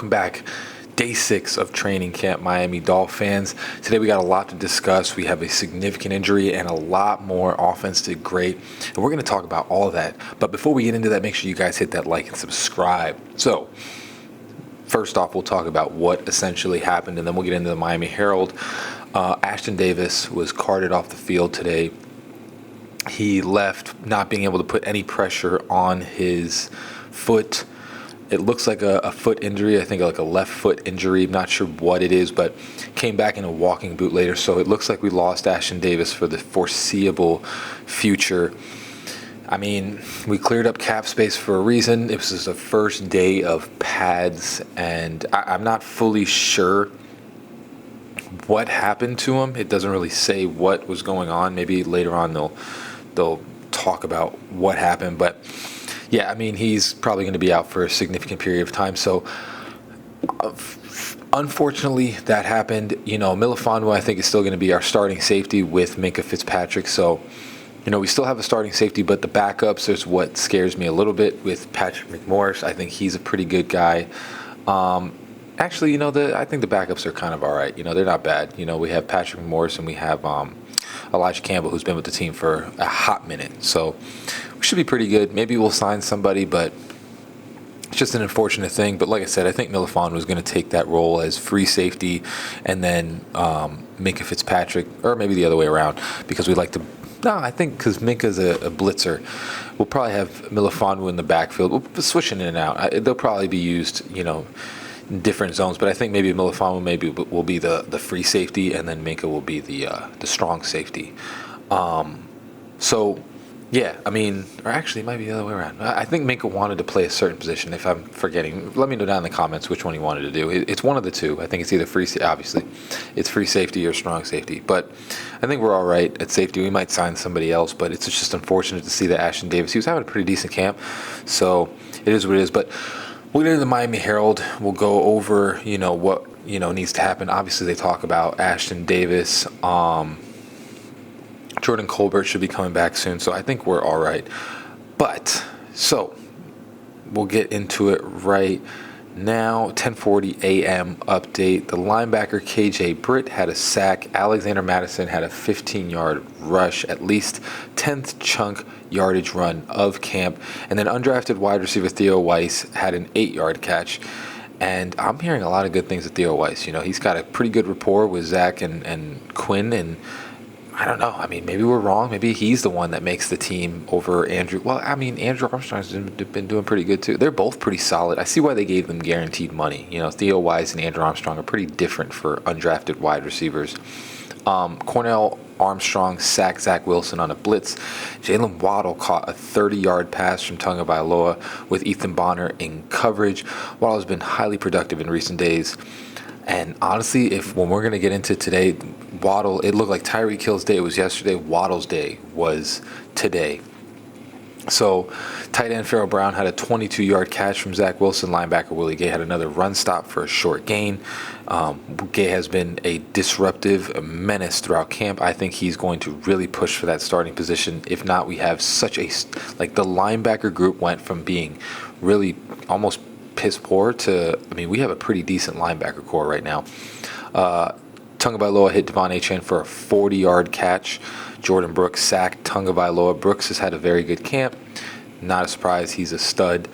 Welcome back. Day 6 of training camp, Miami Dolphins. Today we got a lot to discuss. We have a significant injury and a lot more. Offense did great. And we're going to talk about all of that. But before we get into that, make sure you guys hit that like and subscribe. So, first off, we'll talk about what essentially happened, and then we'll get into the Miami Herald. Ashton Davis was carted off the field today. He left not being able to put any pressure on his foot. It looks like a foot injury, I think like a left foot injury. I'm not sure what it is, but came back in a walking boot later. So it looks like we lost Ashton Davis for the foreseeable future. I mean, we cleared up cap space for a reason. It was the first day of pads, and I'm not fully sure what happened to him. It doesn't really say what was going on. Maybe later on they'll talk about what happened, but yeah, I mean, he's probably going to be out for a significant period of time. So, unfortunately, that happened. You know, Melifonwu, I think, is still going to be our starting safety with Minkah Fitzpatrick. So, you know, we still have a starting safety, but the backups is what scares me a little bit with Patrick McMorris. I think he's a pretty good guy. Actually, you know, I think the backups are kind of all right. You know, they're not bad. You know, we have Patrick McMorris and we have Elijah Campbell, who's been with the team for a hot minute. So we should be pretty good. Maybe we'll sign somebody, but it's just an unfortunate thing. But like I said, I think Melifonwu was going to take that role as free safety, and then Minkah Fitzpatrick, or maybe the other way around, because we like to. No, I think because Minkah's a blitzer, we'll probably have Melifonwu in the backfield. We'll be switching in and out. They'll probably be used, you know, in different zones, but I think maybe Melifonwu maybe will be the free safety, and then Minkah will be the strong safety. So, yeah, I mean, or actually it might be the other way around. I think Minkah wanted to play a certain position. If I'm forgetting, let me know down in the comments which one he wanted to do. It's one of the two. I think it's either obviously, it's free safety or strong safety. But I think we're all right at safety. We might sign somebody else, but it's just unfortunate to see that Ashton Davis, he was having a pretty decent camp. So it is what it is. But we'll get into the Miami Herald. We'll go over, you know, what, you know, needs to happen. Obviously, they talk about Ashton Davis. Jordan Colbert should be coming back soon, so I think we're all right. But, so, we'll get into it right now. 10:40 a.m. update. The linebacker KJ Britt had a sack. Alexander Mattison had a 15-yard rush, at least 10th chunk yardage run of camp. And then undrafted wide receiver Theo Weiss had an 8-yard catch. And I'm hearing a lot of good things of Theo Weiss. You know, he's got a pretty good rapport with Zach and Quinn, and I don't know. I mean, maybe we're wrong. Maybe he's the one that makes the team over Andrew. Well, I mean, Andrew Armstrong's been doing pretty good, too. They're both pretty solid. I see why they gave them guaranteed money. You know, Theo Weiss and Andrew Armstrong are pretty different for undrafted wide receivers. Cornell Armstrong sacked Zach Wilson on a blitz. Jalen Waddle caught a 30-yard pass from Tagovailoa with Ethan Bonner in coverage. Waddle has been highly productive in recent days. And honestly, when we're going to get into today, Waddle, it looked like Tyreek Hill's day was yesterday. Waddle's day was today. So, tight end Pharaoh Brown had a 22-yard catch from Zach Wilson. Linebacker Willie Gay had another run stop for a short gain. Gay has been a disruptive menace throughout camp. I think he's going to really push for that starting position. If not, we have such a, like, the linebacker group went from being really almost piss poor to, I mean, we have a pretty decent linebacker core right now. Tagovailoa hit Devon Achane for a 40-yard catch. Jordan Brooks sacked Tagovailoa. Brooks has had a very good camp. Not a surprise, he's a stud.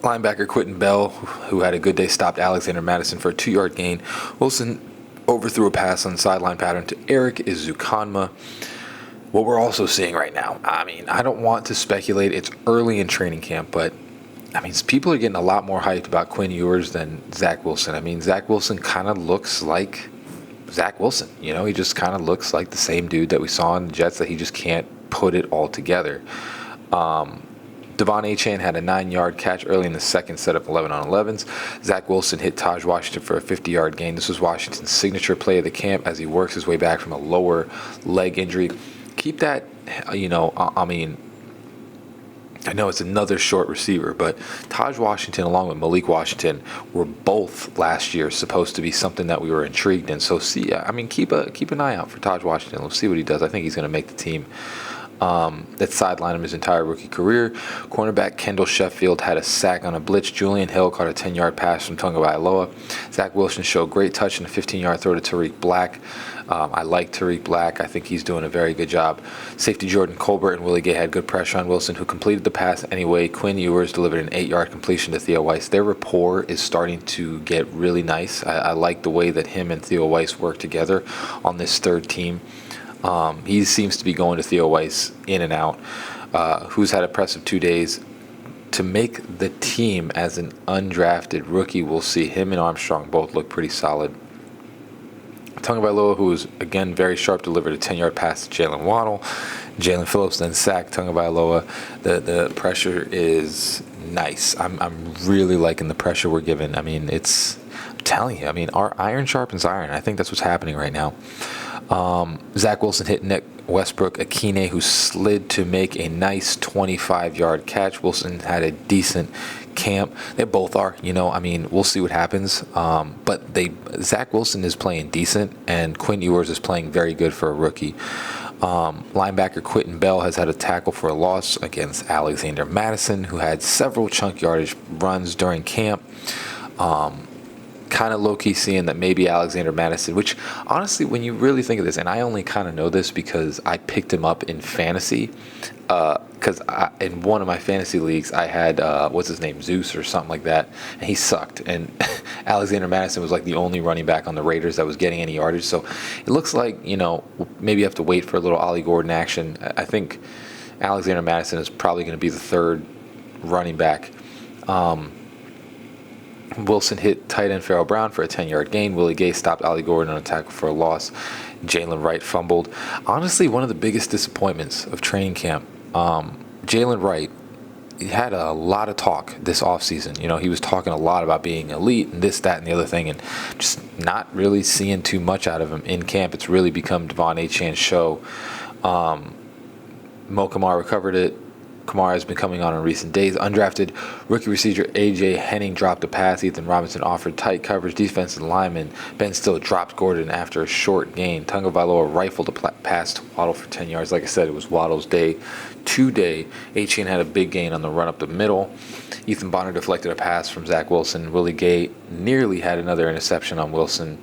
Linebacker Quentin Bell, who had a good day, stopped Alexander Mattison for a 2-yard gain. Wilson overthrew a pass on the sideline pattern to Eric Izukanma. What we're also seeing right now, I mean, I don't want to speculate. It's early in training camp, but I mean, people are getting a lot more hyped about Quinn Ewers than Zach Wilson. I mean, Zach Wilson kind of looks like Zach Wilson. You know, he just kind of looks like the same dude that we saw in the Jets, that he just can't put it all together. Devon Achane had a 9-yard catch early in the second set of 11-on-11s. Zach Wilson hit Taj Washington for a 50-yard gain. This was Washington's signature play of the camp as he works his way back from a lower leg injury. Keep that, you know, I mean, I know it's another short receiver, but Taj Washington along with Malik Washington were both last year supposed to be something that we were intrigued in. So, see, I mean, keep an eye out for Taj Washington. Let's see what he does. I think he's going to make the team. that sidelined him his entire rookie career. Cornerback Kendall Sheffield had a sack on a blitz. Julian Hill caught a 10-yard pass from Tagovailoa. Zach Wilson showed great touch in a 15-yard throw to Tariq Black. I like Tariq Black. I think he's doing a very good job. Safety Jordan Colbert and Willie Gay had good pressure on Wilson, who completed the pass anyway. Quinn Ewers delivered an 8-yard completion to Theo Weiss. Their rapport is starting to get really nice. I like the way that him and Theo Weiss work together on this third team. He seems to be going to Theo Weiss in and out, who's had a impressive 2 days. To make the team as an undrafted rookie, we'll see. Him and Armstrong both look pretty solid. Tagovailoa, who was, again, very sharp, delivered a 10-yard pass to Jalen Waddle. Jalen Phillips then sacked Tagovailoa. The pressure is nice. I'm really liking the pressure we're given. I mean, I'm telling you, our iron sharpens iron. I think that's what's happening right now. Zach Wilson hit Nick Westbrook-Akine, who slid to make a nice 25-yard catch. Wilson had a decent camp. They both are, we'll see what happens. But Zach Wilson is playing decent, and Quinn Ewers is playing very good for a rookie. Linebacker Quentin Bell has had a tackle for a loss against Alexander Madison, who had several chunk yardage runs during camp. Kind of low-key seeing that maybe Alexander Madison, which honestly, when you really think of this, and I only kind of know this because I picked him up in fantasy, because in one of my fantasy leagues, I had, what's his name, Zeus or something like that, and he sucked. And Alexander Madison was like the only running back on the Raiders that was getting any yardage. So it looks like, maybe you have to wait for a little Ollie Gordon action. I think Alexander Madison is probably going to be the third running back. Wilson hit tight end Farrell Brown for a 10-yard gain. Willie Gay stopped Ollie Gordon on a tackle for a loss. Jalen Wright fumbled. Honestly, one of the biggest disappointments of training camp, Jalen Wright, he had a lot of talk this offseason. He was talking a lot about being elite and this, that, and the other thing, and just not really seeing too much out of him in camp. It's really become Devon Achane's show. Mo Kamara recovered it. Kamara has been coming on in recent days. Undrafted rookie receiver A.J. Henning dropped a pass. Ethan Robinson offered tight coverage. Defensive lineman Ben Still dropped Gordon after a short gain. Tagovailoa rifled a pass to Waddle for 10 yards. Like I said, it was Waddle's day today. Achane had a big gain on the run up the middle. Ethan Bonner deflected a pass from Zach Wilson. Willie Gay nearly had another interception on Wilson.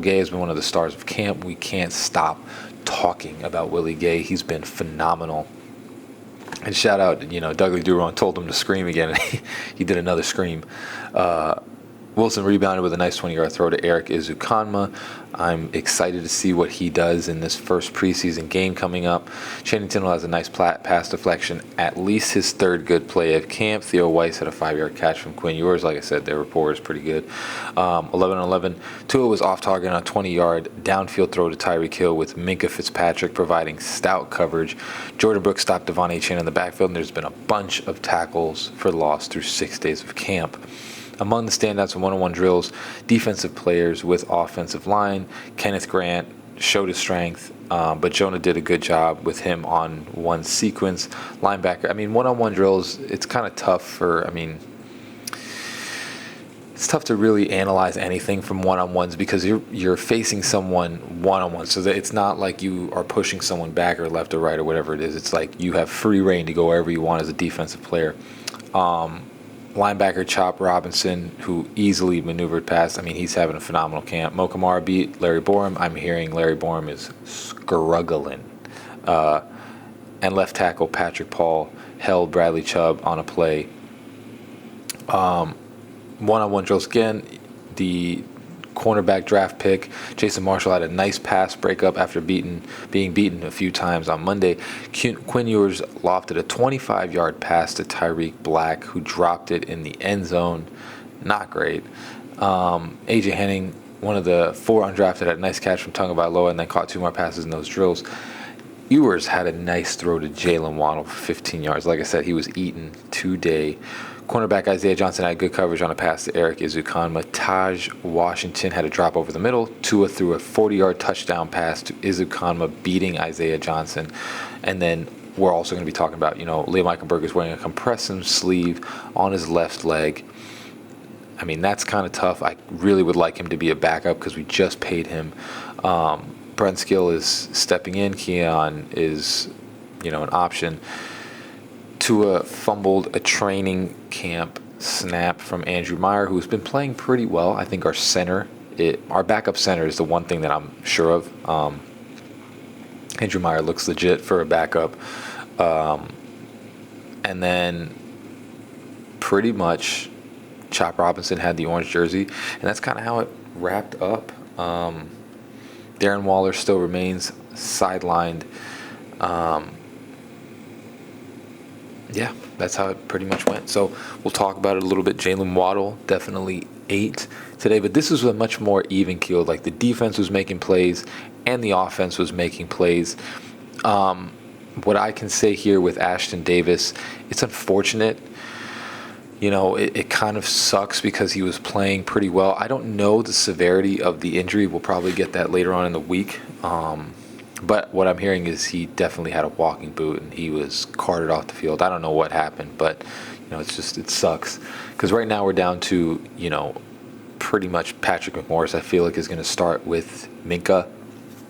Gay has been one of the stars of camp. We can't stop talking about Willie Gay. He's been phenomenal. And shout out, Dudley Duron told him to scream again, and he did another scream. Wilson rebounded with a nice 20-yard throw to Eric Izukanma. I'm excited to see what he does in this first preseason game coming up. Channing Tindall has a nice pass deflection, at least his third good play of camp. Theo Weiss had a 5-yard catch from Quinn Ewers. Like I said, their rapport is pretty good. 11-11. Tua was off target on a 20-yard downfield throw to Tyreek Hill with Minkah Fitzpatrick providing stout coverage. Jordan Brooks stopped Devon Achane in the backfield, and there's been a bunch of tackles for loss through 6 days of camp. Among the standouts in one-on-one drills, defensive players with offensive line. Kenneth Grant showed his strength, but Jonah did a good job with him on one sequence. Linebacker, one-on-one drills, it's kind of tough it's tough to really analyze anything from one-on-ones because you're facing someone one-on-one. So that it's not like you are pushing someone back or left or right or whatever it is. It's like you have free reign to go wherever you want as a defensive player. Linebacker Chop Robinson, who easily maneuvered past. He's having a phenomenal camp. Mo Kamara beat Larry Borum. I'm hearing Larry Borum is struggling. And left tackle Patrick Paul held Bradley Chubb on a play. One-on-one drills again. The cornerback draft pick Jason Marshall had a nice pass breakup after being beaten a few times on Monday. Quinn Ewers lofted a 25-yard pass to Tyreek Black, who dropped it in the end zone. Not great. A.J. Henning, one of the 4 undrafted, had a nice catch from Tagovailoa and then caught 2 more passes in those drills. Ewers had a nice throw to Jalen Waddle for 15 yards. Like I said, he was eaten today. Cornerback Isaiah Johnson had good coverage on a pass to Eric Izukanma. Taj Washington had a drop over the middle. Tua threw a 40-yard touchdown pass to Izukanma, beating Isaiah Johnson. And then we're also going to be talking about, Liam Eichenberg is wearing a compressive sleeve on his left leg. That's kind of tough. I really would like him to be a backup because we just paid him. Brent Skill is stepping in. Keon is an option. Tua fumbled a training camp snap from Andrew Meyer, who's been playing pretty well. I think our backup center is the one thing that I'm sure of. Andrew Meyer looks legit for a backup. And then pretty much Chop Robinson had the orange jersey, and that's kind of how it wrapped up. Darren Waller still remains sidelined. Yeah, that's how it pretty much went. So we'll talk about it a little bit. Jalen Waddle definitely ate today, but this was a much more even keel. Like the defense was making plays and the offense was making plays. What I can say here with Ashton Davis, it's unfortunate. It kind of sucks because he was playing pretty well. I don't know the severity of the injury. We'll probably get that later on in the week. But what I'm hearing is he definitely had a walking boot and he was carted off the field. I don't know what happened, but it sucks because right now we're down to pretty much Patrick McMorris. I feel like is going to start with Minka,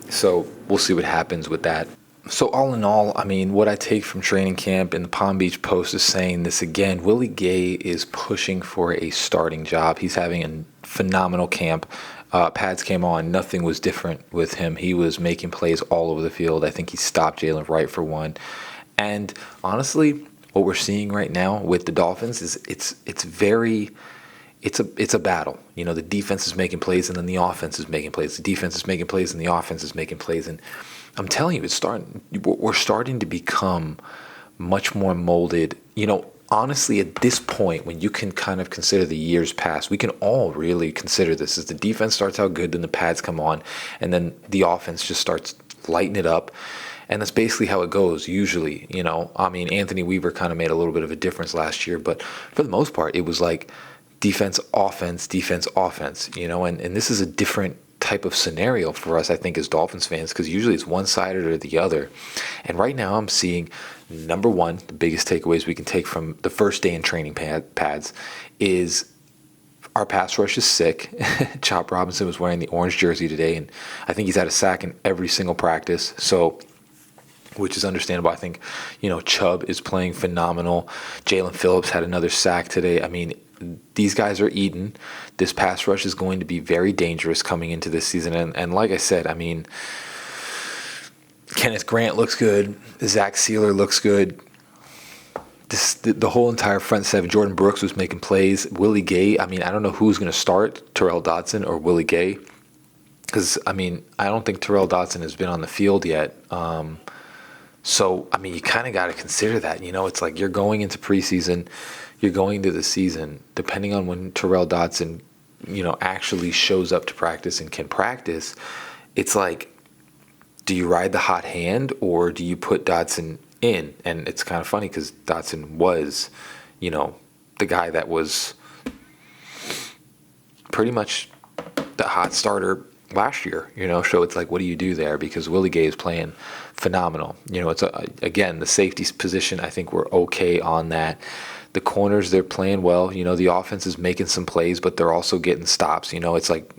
so we'll see what happens with that. So all in all, I mean, what I take from training camp and the Palm Beach Post is saying this again. Willie Gay is pushing for a starting job. He's having a phenomenal camp. Pads came on. Nothing was different with him. He was making plays all over the field. I think he stopped Jalen Wright for one. And honestly, what we're seeing right now with the Dolphins is it's a battle. The defense is making plays and then the offense is making plays. The defense is making plays and the offense is making plays. And I'm telling you, we're starting to become much more molded. Honestly, at this point, when you can kind of consider the years past, we can all really consider this as the defense starts out good, then the pads come on, and then the offense just starts lighting it up. And that's basically how it goes usually. Anthony Weaver kind of made a little bit of a difference last year, but for the most part, it was like defense, offense, and this is a different type of scenario for us, I think, as Dolphins fans, because usually it's one-sided or the other. And right now I'm seeing, number one, the biggest takeaways we can take from the first day in training pads is our pass rush is sick. Chop Robinson was wearing the orange jersey today, and I think he's had a sack in every single practice, which is understandable. I think, Chubb is playing phenomenal. Jalen Phillips had another sack today. I mean, these guys are eating. This pass rush is going to be very dangerous coming into this season. And like I said, I mean, Kenneth Grant looks good. Zach Sealer looks good. The whole entire front seven. Jordan Brooks was making plays. Willie Gay, I mean, I don't know who's going to start, Terrell Dodson or Willie Gay. Because, I mean, I don't think Terrell Dodson has been on the field yet. So, I mean, you kind of got to consider that. It's like you're going into preseason. You're going into the season, depending on when Terrell Dodson, actually shows up to practice and can practice, it's like, do you ride the hot hand or do you put Dodson in? And it's kind of funny because Dodson was, the guy that was pretty much the hot starter last year, so it's like, what do you do there? Because Willie Gay is playing phenomenal. It's again, the safety position, I think we're okay on that. The corners, they're playing well. The offense is making some plays, but they're also getting stops. It's like,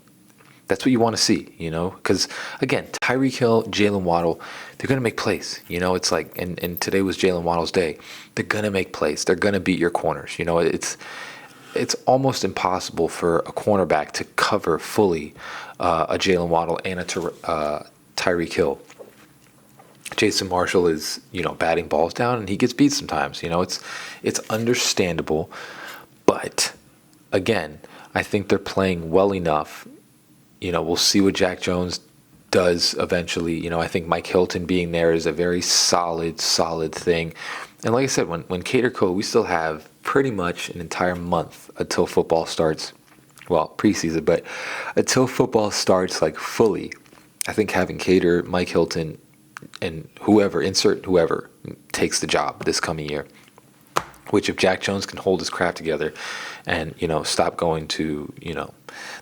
that's what you want to see, because, again, Tyreek Hill, Jalen Waddle, they're going to make plays. It's like, and today was Jalen Waddle's day. They're going to make plays. They're going to beat your corners. It's almost impossible for a cornerback to cover fully a Jalen Waddle and a Tyreek Hill. Jason Marshall is, batting balls down, and he gets beat sometimes. It's understandable, but again, I think they're playing well enough. We'll see what Jack Jones does eventually. I think Mike Hilton being there is a very solid thing. And like I said, when Cater Co, we still have pretty much an entire month until football starts. Well, preseason, but until football starts like fully, I think having Cater, Mike Hilton, and insert whoever takes the job this coming year. Which, if Jack Jones can hold his crap together and, stop going to,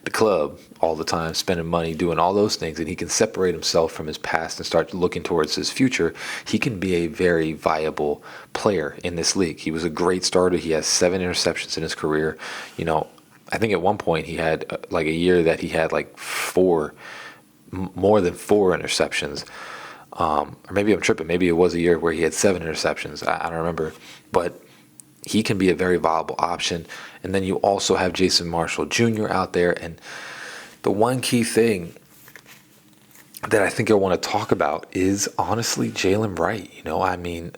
the club all the time, spending money, doing all those things, and he can separate himself from his past and start looking towards his future, he can be a very viable player in this league. He was a great starter. He has 7 interceptions in his career. I think at one point he had like a year that he had like more than 4 interceptions. Or maybe I'm tripping. Maybe it was a year where he had 7 interceptions. I don't remember. But he can be a very viable option. And then you also have Jason Marshall Jr. out there. And the one key thing that I think I want to talk about is honestly Jalen Wright. I mean,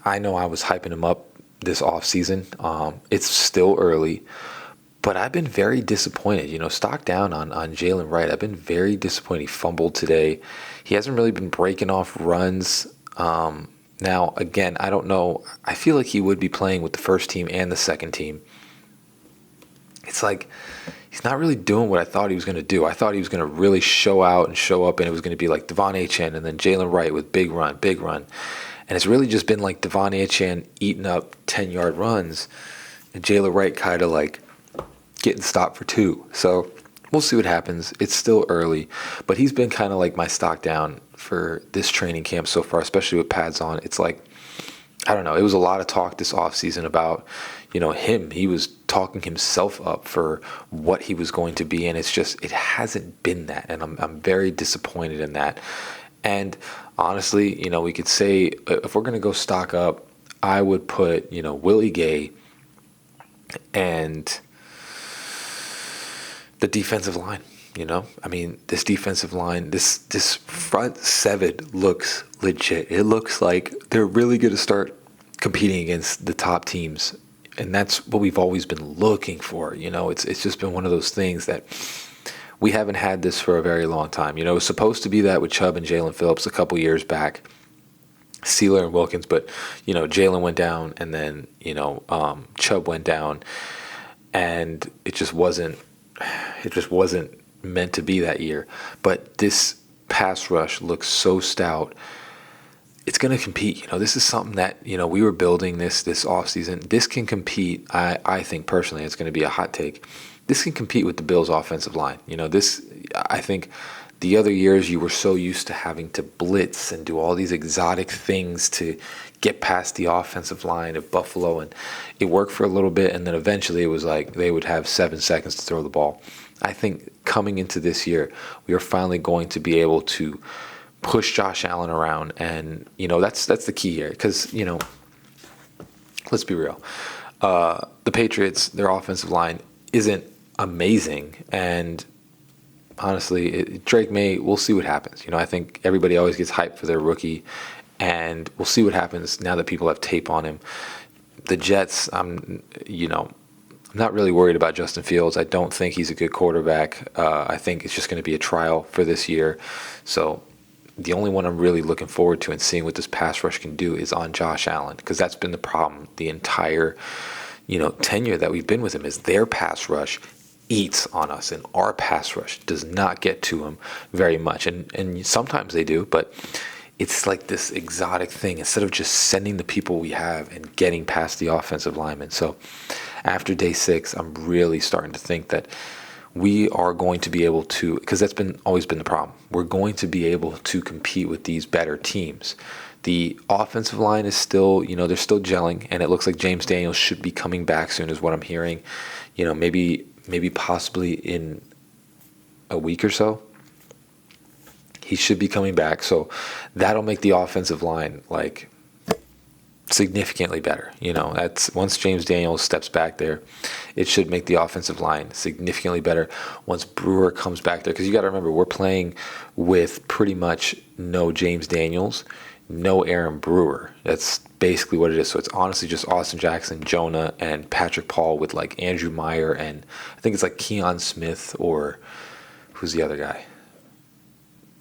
I know I was hyping him up this offseason. It's still early, but I've been very disappointed. Stock down on Jalen Wright. I've been very disappointed. He fumbled today. He hasn't really been breaking off runs. Now, again, I don't know. I feel like he would be playing with the first team and the second team. It's like he's not really doing what I thought he was going to do. I thought he was going to really show out and show up, and it was going to be like Devon Achane and then Jalen Wright with big run. And it's really just been like Devon Achane eating up 10-yard runs and Jalen Wright kind of like getting stopped for 2. So we'll see what happens. It's still early, but he's been kind of like my stock down for this training camp so far, especially with pads on. It's like, I don't know. It was a lot of talk this offseason about, him. He was talking himself up for what he was going to be, and it hasn't been that, and I'm very disappointed in that. And honestly, we could say if we're going to go stock up, I would put, Willie Gay and the defensive line. I mean, this defensive line, this front 7 looks legit. It looks like they're really going to start competing against the top teams, and that's what we've always been looking for. It's just been one of those things that we haven't had this for a very long time. It was supposed to be that with Chubb and Jalen Phillips a couple years back, Sealer and Wilkins, but Jalen went down, and then Chubb went down, and it just wasn't meant to be that year. But this pass rush looks so stout. It's going to compete. This is something that, we were building this offseason. This can compete. I think personally, it's going to be a hot take. This can compete with the Bills' offensive line. I think the other years you were so used to having to blitz and do all these exotic things to get past the offensive line of Buffalo, and it worked for a little bit, and then eventually it was like they would have 7 seconds to throw the ball. I think coming into this year, we are finally going to be able to push Josh Allen around, and that's the key here, because let's be real, the Patriots, their offensive line isn't amazing, and honestly, Drake May, we'll see what happens. I think everybody always gets hyped for their rookie, and we'll see what happens now that people have tape on him. The Jets, I'm not really worried about Justin Fields. I don't think he's a good quarterback. I think it's just going to be a trial for this year. So the only one I'm really looking forward to and seeing what this pass rush can do is on Josh Allen, because that's been the problem the entire tenure that we've been with him, is their pass rush eats on us, and our pass rush does not get to him very much. And sometimes they do, but it's like this exotic thing instead of just sending the people we have and getting past the offensive linemen. So after day 6, I'm really starting to think that we are going to be able to, because that's always been the problem, we're going to be able to compete with these better teams. The offensive line is still, they're still gelling, and it looks like James Daniels should be coming back soon is what I'm hearing. Maybe possibly in a week or so. He should be coming back, so that'll make the offensive line like significantly better. That's once James Daniels steps back there, it should make the offensive line significantly better once Brewer comes back there, because you got to remember, we're playing with pretty much no James Daniels, no Aaron Brewer. That's basically what it is. So it's honestly just Austin Jackson, Jonah, and Patrick Paul with like Andrew Meyer, and I think it's like Keon Smith, or who's the other guy?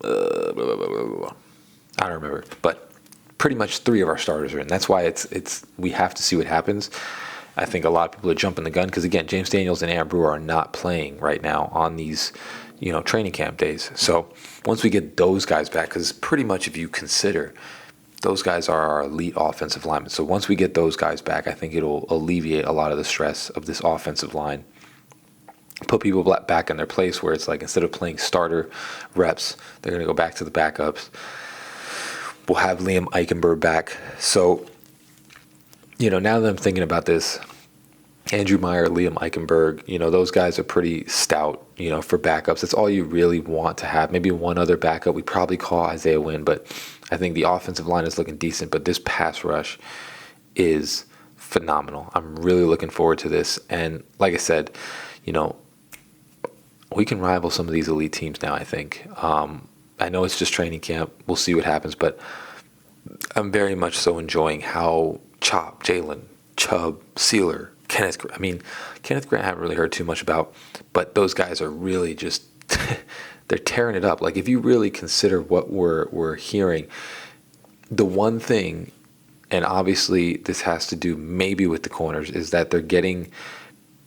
I don't remember, but pretty much 3 of our starters are in. That's why it's we have to see what happens. I think a lot of people are jumping the gun because, again, James Daniels and Aaron Brewer are not playing right now on these training camp days. So once we get those guys back, because pretty much if you consider those guys are our elite offensive linemen. So once we get those guys back, I think it'll alleviate a lot of the stress of this offensive line. Put people back in their place where it's like instead of playing starter reps, they're going to go back to the backups. We'll have Liam Eichenberg back. So, now that I'm thinking about this, Andrew Meyer, Liam Eichenberg, those guys are pretty stout, for backups. That's all you really want to have. Maybe one other backup. We probably call Isaiah Wynn, but I think the offensive line is looking decent. But this pass rush is phenomenal. I'm really looking forward to this. And like I said, we can rival some of these elite teams now, I think. I know it's just training camp. We'll see what happens, but I'm very much so enjoying how Chop, Jalen, Chubb, Sealer, Kenneth Grant I haven't really heard too much about, but those guys are really just they're tearing it up. Like, if you really consider what we're hearing, the one thing, and obviously this has to do maybe with the corners, is that they're getting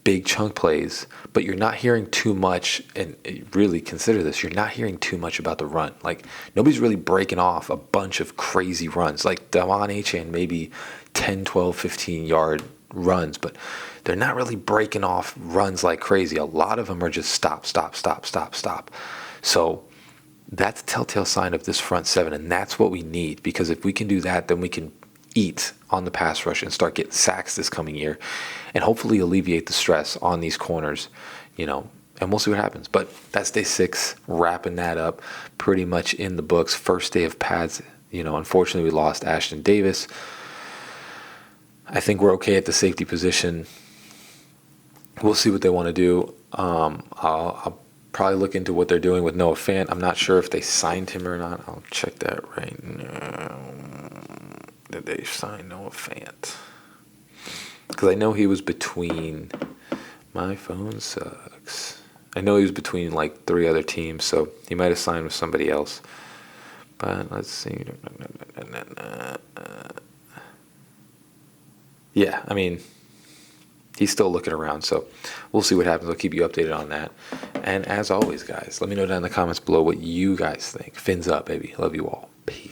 big chunk plays, but you're not hearing too much, and really consider this, you're not hearing too much about the run. Like, nobody's really breaking off a bunch of crazy runs. Like, Devon Achane, maybe 10, 12, 15-yard runs, but they're not really breaking off runs like crazy. A lot of them are just stop, stop, stop, stop, stop. So that's a telltale sign of this front seven, and that's what we need, because if we can do that, then we can eat on the pass rush and start getting sacks this coming year, and hopefully alleviate the stress on these corners, and we'll see what happens. But that's day 6, wrapping that up pretty much in the books. First day of pads, unfortunately we lost Ashton Davis. I think we're okay at the safety position. We'll see what they want to do. I'll probably look into what they're doing with Noah Fant. I'm not sure if they signed him or not. I'll check that right now. Did they sign Noah Fant? Because I know he was between... My phone sucks. I know he was between like 3 other teams, so he might have signed with somebody else. But let's see. Yeah, he's still looking around, so we'll see what happens. I'll keep you updated on that. And as always, guys, let me know down in the comments below what you guys think. Fins up, baby. Love you all. Peace.